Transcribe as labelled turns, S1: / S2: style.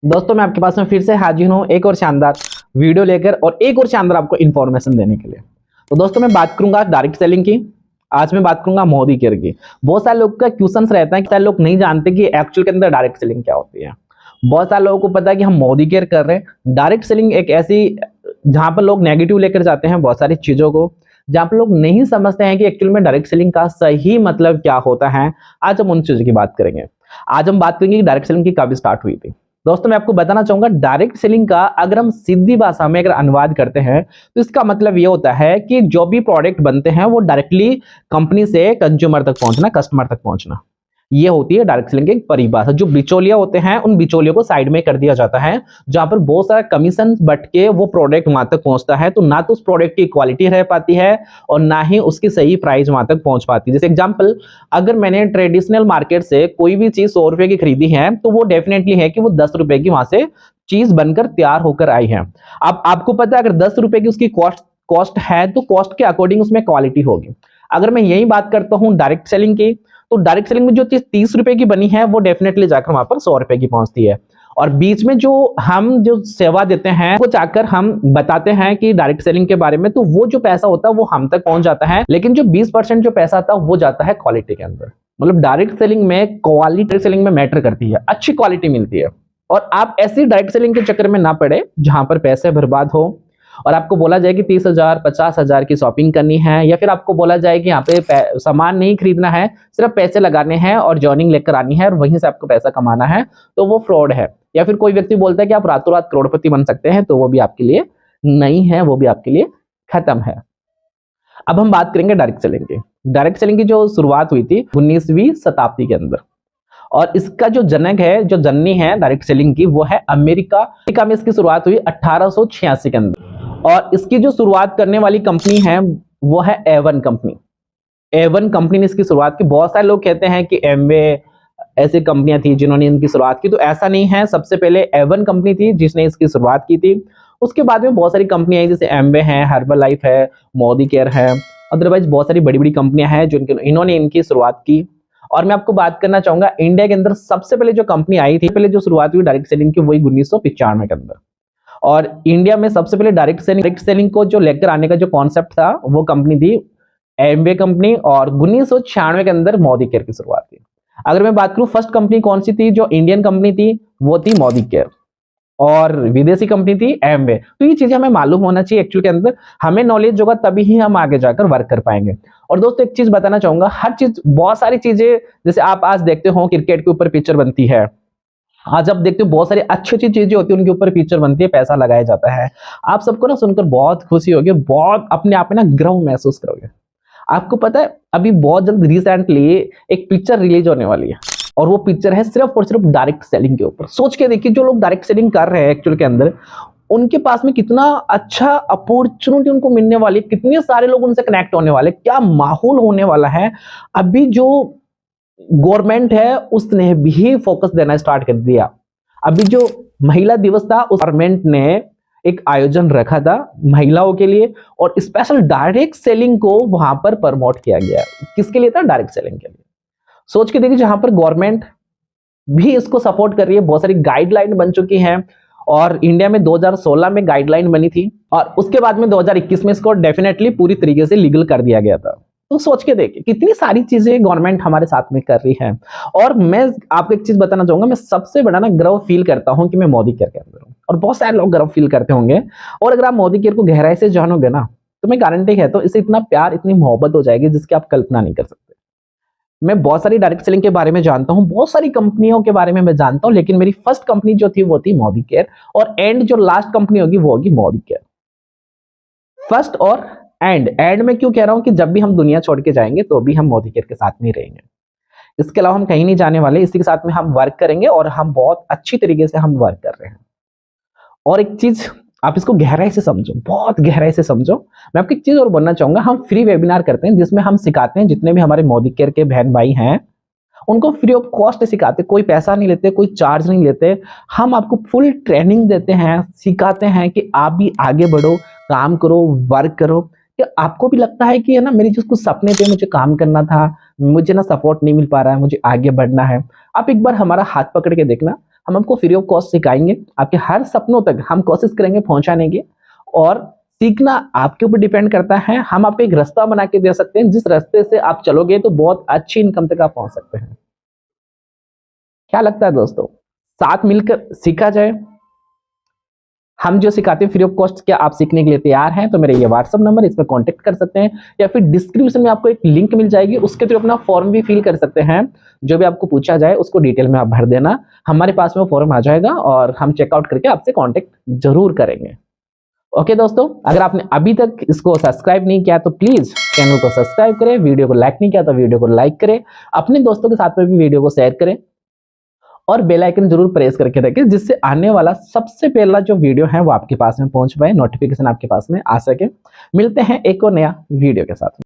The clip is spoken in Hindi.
S1: दोस्तों मैं आपके पास में फिर से हाजिर हूँ एक और शानदार वीडियो लेकर और एक और शानदार आपको इन्फॉर्मेशन देने के लिए। तो दोस्तों मैं बात करूंगा डायरेक्ट सेलिंग की। आज मैं बात करूंगा मोदी केयर की। बहुत सारे लोग का क्वेश्चंस रहता है कि सारे लोग नहीं जानते कि एक्चुअल के अंदर डायरेक्ट सेलिंग क्या होती है। बहुत सारे लोगों को पता है कि हम मोदी केयर कर रहे हैं। डायरेक्ट सेलिंग एक ऐसी जहां पर लोग नेगेटिव लेकर जाते हैं बहुत सारी चीजों को, जहां पर लोग नहीं समझते हैं कि एक्चुअल में डायरेक्ट सेलिंग का सही मतलब क्या होता है। आज हम उन चीजों की बात करेंगे। आज हम बात करेंगे कि डायरेक्ट सेलिंग की कब स्टार्ट हुई थी। दोस्तों मैं आपको बताना चाहूंगा डायरेक्ट सेलिंग का अगर हम सीधी भाषा में अगर अनुवाद करते हैं तो इसका मतलब ये होता है कि जो भी प्रोडक्ट बनते हैं वो डायरेक्टली कंपनी से कंज्यूमर तक पहुंचना, कस्टमर तक पहुंचना। ये होती है डायरेक्ट सेलिंग की परिभाषा। जो बिचौलिया होते हैं उन बिचौलियों को साइड में कर दिया जाता है, जहां पर बहुत सारा कमीशन बट के वो प्रोडक्ट वहां तक पहुंचता है, तो ना तो उस प्रोडक्ट की क्वालिटी रह पाती है और ना ही उसकी सही प्राइस वहां तक पहुंच पाती है। जैसे एग्जांपल, अगर मैंने ट्रेडिशनल मार्केट से कोई भी चीज 100 रुपए की खरीदी है तो वो डेफिनेटली है कि वो 10 रुपए की वहां से चीज बनकर तैयार होकर आई है। अब आपको पता है अगर 10 रुपए की उसकी कॉस्ट कॉस्ट है तो कॉस्ट के अकॉर्डिंग उसमें क्वालिटी होगी। अगर मैं यही बात करता हूं डायरेक्ट सेलिंग की, तो डायरेक्ट सेलिंग में जो चीज 30 रुपए की बनी है वो डेफिनेटली जाकर वहां पर 100 रुपए की पहुंचती है। और बीच में जो हम जो सेवा देते हैं वो जाकर हम बताते हैं कि डायरेक्ट सेलिंग के बारे में, तो वो जो पैसा होता है वो हम तक पहुंच जाता है, लेकिन जो 20% जो पैसा आता है वो जाता है क्वालिटी के अंदर। मतलब डायरेक्ट सेलिंग में क्वालिटी सेलिंग में मैटर करती है, अच्छी क्वालिटी मिलती है। और आप ऐसी डायरेक्ट सेलिंग के चक्कर में ना पड़े जहां पर पैसे बर्बाद हो और आपको बोला जाए कि 30,000 50,000 की शॉपिंग करनी है, या फिर आपको बोला जाए कि यहाँ पे सामान नहीं खरीदना है, सिर्फ पैसे लगाने हैं और जॉइनिंग लेकर आनी है और वहीं से आपको पैसा कमाना है, तो वो फ्रॉड है। या फिर कोई व्यक्ति बोलता है कि आप रातों रात करोड़पति बन सकते हैं, तो वो भी आपके लिए नहीं है, वो भी आपके लिए खत्म है। अब हम बात करेंगे डायरेक्ट सेलिंग की। डायरेक्ट सेलिंग की जो शुरुआत हुई थी 19वीं शताब्दी के अंदर, और इसका जो जनक है, जो जननी है डायरेक्ट सेलिंग की, वो है अमेरिका। अमेरिका में इसकी शुरुआत हुई 1886 के अंदर, और इसकी जो शुरुआत करने वाली कंपनी है वो है एवन कंपनी। एवन कंपनी ने इसकी शुरुआत की। बहुत सारे लोग कहते हैं कि एमवे ऐसी कंपनियां थी जिन्होंने इनकी शुरुआत की, तो ऐसा नहीं है। सबसे पहले एवन कंपनी थी जिसने इसकी शुरुआत की थी। उसके बाद में बहुत सारी कंपनियां आई, जैसे एमवे है, हर्बल लाइफ है, मोदी केयर है, अदरवाइज बहुत सारी बड़ी बड़ी कंपनियां हैं जो इन्होंने इनकी शुरुआत की। और मैं आपको बात करना चाहूंगा इंडिया के अंदर सबसे पहले जो कंपनी आई थी, पहले जो शुरुआत हुई डायरेक्ट सेलिंग की, वही 1995 के अंदर। और इंडिया में सबसे पहले डायरेक्ट सेलिंग को जो लेकर आने का जो कॉन्सेप्ट था वो कंपनी थी एमवे कंपनी, और 1996 के अंदर मोदी केयर की शुरुआत की। अगर मैं बात करूं फर्स्ट कंपनी कौन सी थी, जो इंडियन कंपनी थी वो थी मोदी केयर, और विदेशी कंपनी थी एमवे। तो ये चीजें हमें मालूम होना चाहिए एक्चुअल के अंदर। हमें नॉलेज होगा तभी ही हम आगे जाकर वर्क कर पाएंगे। और दोस्तों एक चीज बताना चाहूंगा, हर चीज बहुत सारी चीजें, जैसे आप आज देखते हो क्रिकेट के ऊपर पिक्चर बनती है, आज आप देखते हो बहुत सारी अच्छी अच्छी चीजें होती है उनके ऊपर फीचर बनती है, पैसा लगाया जाता है। आप सबको ना सुनकर बहुत खुशी होगी, बहुत अपने आप में ना गर्व महसूस करोगे। आपको पता है अभी बहुत जल्द रिसेंटली एक पिक्चर रिलीज होने वाली है, और वो पिक्चर है सिर्फ और सिर्फ डायरेक्ट सेलिंग के ऊपर। सोच के देखिए, जो लोग डायरेक्ट सेलिंग कर रहे हैं एक्चुअल के अंदर, उनके पास में कितना अच्छा अपॉर्चुनिटी उनको मिलने वाली है, कितने सारे लोग उनसे कनेक्ट होने वाले, क्या माहौल होने वाला है। अभी जो गवर्नमेंट है उसने भी फोकस देना स्टार्ट कर दिया। अभी जो महिला दिवस था उस गवर्नमेंट ने एक आयोजन रखा था महिलाओं के लिए, और स्पेशल डायरेक्ट सेलिंग को वहां पर प्रमोट किया गया। किसके लिए था? डायरेक्ट सेलिंग के लिए। सोच के देखिए, जहां पर गवर्नमेंट भी इसको सपोर्ट कर रही है, बहुत सारी गाइडलाइन बन चुकी हैं। और इंडिया में 2016 में गाइडलाइन बनी थी, और उसके बाद में 2021 में इसको डेफिनेटली पूरी तरीके से लीगल कर दिया गया था। तो सोच के देखिए कितनी सारी चीजें गवर्नमेंट हमारे साथ में कर रही है। और मैं आपको एक चीज बताना चाहूंगा, मैं सबसे बड़ा ना गर्व फील करता हूं कि मैं मोदी केयर के अंदर हूं, और बहुत सारे लोग गर्व फील करते होंगे। और अगर आप मोदी केयर को गहराई से जानोगे ना, तो मैं गारंटी है तो इसे इतना प्यार, इतनी मोहब्बत हो जाएगी जिसकी आप कल्पना नहीं कर सकते। मैं बहुत सारी डायरेक्ट सेलिंग के बारे में जानता हूं, बहुत सारी कंपनियों के बारे में मैं जानता हूं, लेकिन मेरी फर्स्ट कंपनी जो थी वो थी मोदी केयर, और एंड जो लास्ट कंपनी होगी वो होगी मोदी केयर। फर्स्ट और एंड एंड में क्यों कह रहा हूं कि जब भी हम दुनिया छोड़ के जाएंगे तो भी हम मोदी केयर के साथ में ही रहेंगे। इसके अलावा हम कहीं नहीं जाने वाले, इसी के साथ में हम वर्क करेंगे, और हम बहुत अच्छी तरीके से हम वर्क कर रहे हैं। और एक चीज आप इसको गहराई से समझो, बहुत गहराई से समझो। मैं आपको एक चीज और बोलना चाहूंगा, हम फ्री वेबिनार करते हैं जिसमें हम सिखाते हैं, जितने भी हमारे मोदी केयर के बहन भाई हैं उनको फ्री ऑफ कॉस्ट सिखाते, कोई पैसा नहीं लेते, कोई चार्ज नहीं लेते। हम आपको फुल ट्रेनिंग देते हैं, सिखाते हैं कि आप भी आगे बढ़ो, काम करो, वर्क करो। कि आपको भी लगता है कि है ना, मेरे जो कुछ सपने थे, मुझे काम करना था, मुझे ना सपोर्ट नहीं मिल पा रहा है, मुझे आगे बढ़ना है, आप एक बार हमारा हाथ पकड़ के देखना। हम आपको फ्री ऑफ कॉस्ट सिखाएंगे, आपके हर सपनों तक हम कोशिश करेंगे पहुंचाने की। और सीखना आपके ऊपर डिपेंड करता है, हम आपको एक रास्ता बना के दे सकते हैं, जिस रास्ते से आप चलोगे तो बहुत अच्छी इनकम तक आप पहुंच सकते हैं। क्या लगता है दोस्तों, साथ मिलकर सीखा जाए? हम जो सिखाते हैं फ्री ऑफ कॉस्ट, क्या आप सीखने के लिए तैयार हैं? तो मेरे ये व्हाट्सअप नंबर, इस पर कांटेक्ट कर सकते हैं, या फिर डिस्क्रिप्शन में आपको एक लिंक मिल जाएगी, उसके थ्रू अपना फॉर्म भी फिल कर सकते हैं। जो भी आपको पूछा जाए उसको डिटेल में आप भर देना, हमारे पास में वो फॉर्म आ जाएगा और हम चेकआउट करके आपसे कांटेक्ट जरूर करेंगे। ओके दोस्तों, अगर आपने अभी तक इसको सब्सक्राइब नहीं किया तो प्लीज चैनल को सब्सक्राइब करें, वीडियो को लाइक नहीं किया तो वीडियो को लाइक करें, अपने दोस्तों के साथ में भी वीडियो को शेयर करें और बेल आइकन जरूर प्रेस करके रखें, जिससे आने वाला सबसे पहला जो वीडियो है वो आपके पास में पहुंच पाए, नोटिफिकेशन आपके पास में आ सके। मिलते हैं एक और नया वीडियो के साथ।